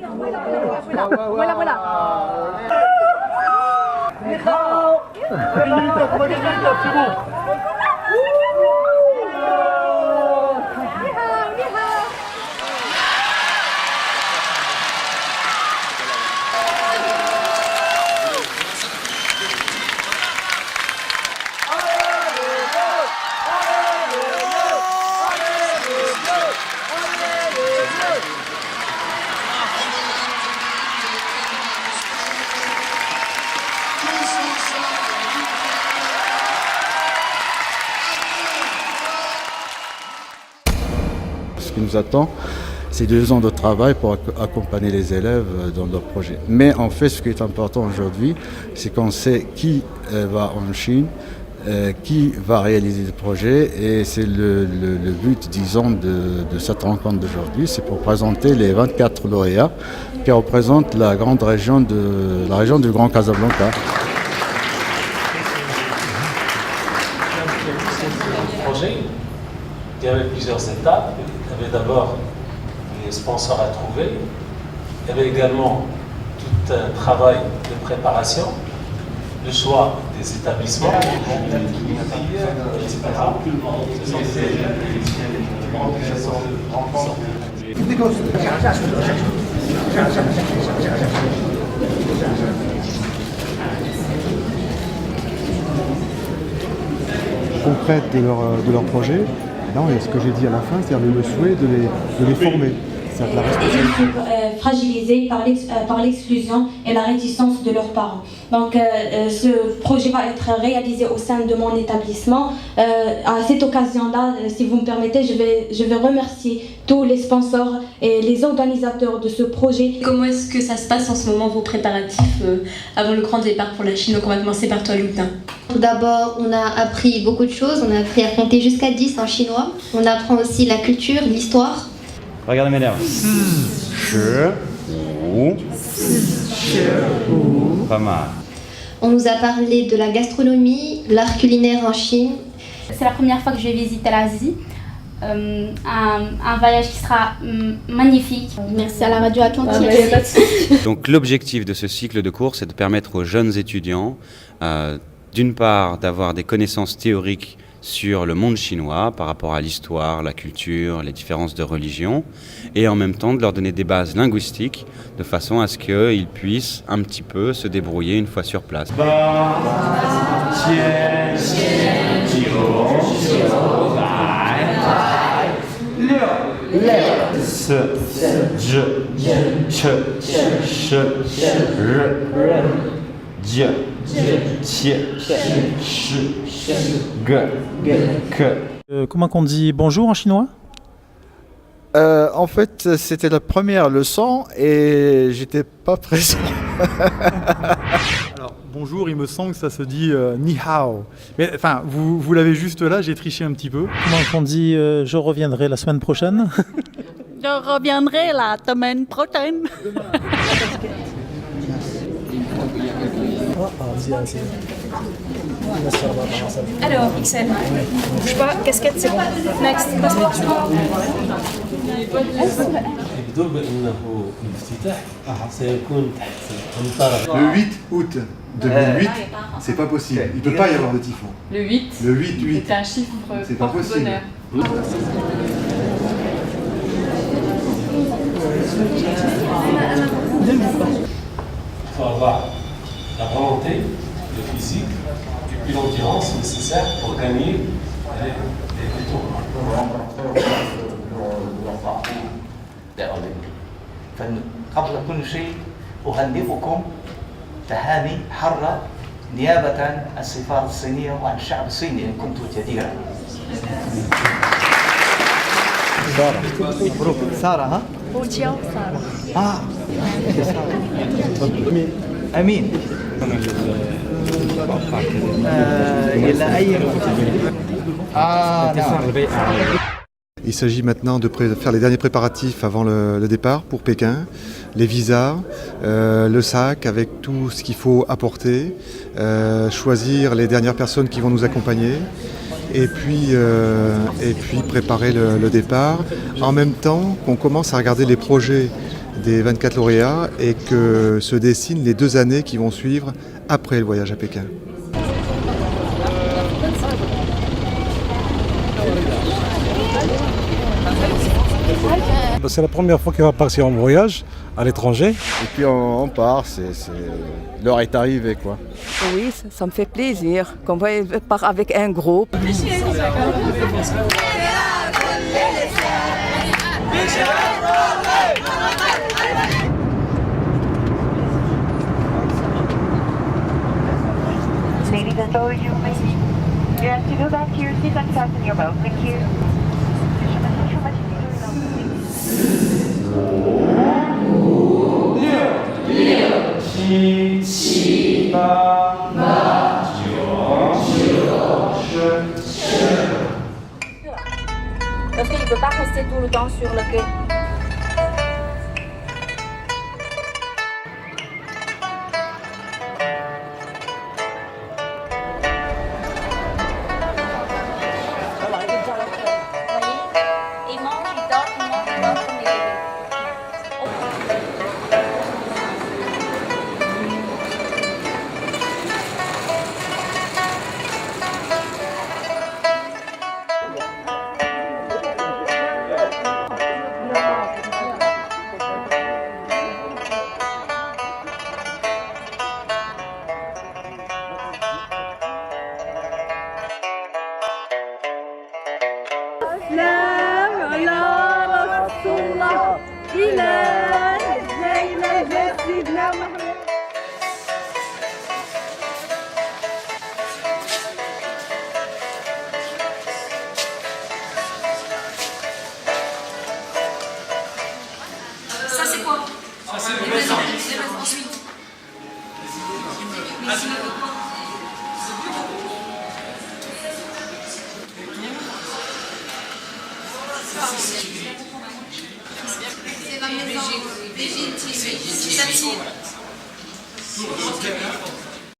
Voilà, voilà. Ce qui nous attend, c'est 2 ans de travail pour accompagner les élèves dans leur projet. Mais en fait, ce qui est important aujourd'hui, c'est qu'on sait qui va en Chine, qui va réaliser le projet, et c'est le but, disons, de cette rencontre d'aujourd'hui, c'est pour présenter les 24 lauréats qui représentent la région du Grand Casablanca. Projet, il y avait plusieurs étapes. Il y avait d'abord les sponsors à trouver. Il y avait également tout un travail de préparation, le choix des établissements, concrète de leur projet. Non, et ce que j'ai dit à la fin, c'est-à-dire le souhait de les former. C'est la responsabilité. Fragilisés par l'exclusion et la réticence de leurs parents. Donc ce projet va être réalisé au sein de mon établissement. À cette occasion-là, si vous me permettez, je vais remercier tous les sponsors et les organisateurs de ce projet. Comment est-ce que ça se passe en ce moment, vos préparatifs avant le grand départ pour la Chine? Donc on va commencer par toi, Loutin. Tout d'abord, on a appris beaucoup de choses. On a appris à compter jusqu'à 10 en chinois. On apprend aussi la culture, l'histoire. Regardez mes lèvres. Pas mal. On nous a parlé de la gastronomie, l'art culinaire en Chine. C'est la première fois que je vais visiter l'Asie. Un voyage qui sera magnifique. Merci à la radio Atlantique. Donc l'objectif de ce cycle de cours, c'est de permettre aux jeunes étudiants, d'une part, d'avoir des connaissances théoriques sur le monde chinois par rapport à l'histoire, la culture, les différences de religion, et en même temps de leur donner des bases linguistiques de façon à ce qu'ils puissent un petit peu se débrouiller une fois sur place. Comment qu'on dit bonjour en chinois? En fait, c'était la première leçon et j'étais pas présent. Alors, bonjour, il me semble que ça se dit ni hao. Mais enfin, vous l'avez juste là, j'ai triché un petit peu. Comment qu'on dit je reviendrai la semaine prochaine? Je reviendrai la semaine prochaine. Alors, XL, bouge pas, casquette, c'est bon. Next, يبدو بأنه الافتتاح سيكون تحت أمطار. Le 8 août 2008, c'est pas possible. Il peut pas y avoir de typhon. Le 8, Le 8. c'est un chiffre C'est pas possible. porte-bonheur. Il faut avoir la volonté, le physique et puis l'endurance nécessaire pour gagner les tournois. قبل كل شيء أهنئكم تهاني حرة نيابة عن السفارة الصينية وعن الشعب الصيني إن كنت جديرا. سارة ها؟ سارة. أمين. إلى أي Il s'agit maintenant de faire les derniers préparatifs avant le départ pour Pékin, les visas, le sac avec tout ce qu'il faut apporter, choisir les dernières personnes qui vont nous accompagner et puis préparer le départ. En même temps qu'on commence à regarder les projets des 24 lauréats et que se dessinent les 2 années qui vont suivre après le voyage à Pékin. C'est la première fois qu'il va partir en voyage à l'étranger. Et puis on part, l'heure est arrivée quoi. Oui, ça me fait plaisir qu'on part avec un groupe. Ladies and gentlemen, you have to go back to your seats and fasten your belt. Thank you. Parce qu'il ne peut pas rester tout le temps sur le quai. Ça c'est quoi? Les maisons. Ensuite. C'est la maison légitime.